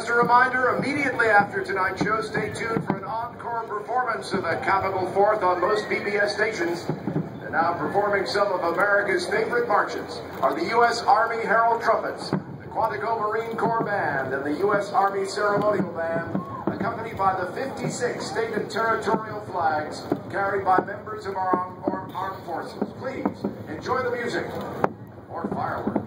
Just a reminder, immediately after tonight's show, stay tuned for an encore performance of the Capitol Fourth on most PBS stations. And now performing some of America's favorite marches are the U.S. Army Herald Trumpets, the Quantico Marine Corps Band, and the U.S. Army Ceremonial Band, accompanied by the 56 state and territorial flags carried by members of our armed forces. Please enjoy the music or fireworks.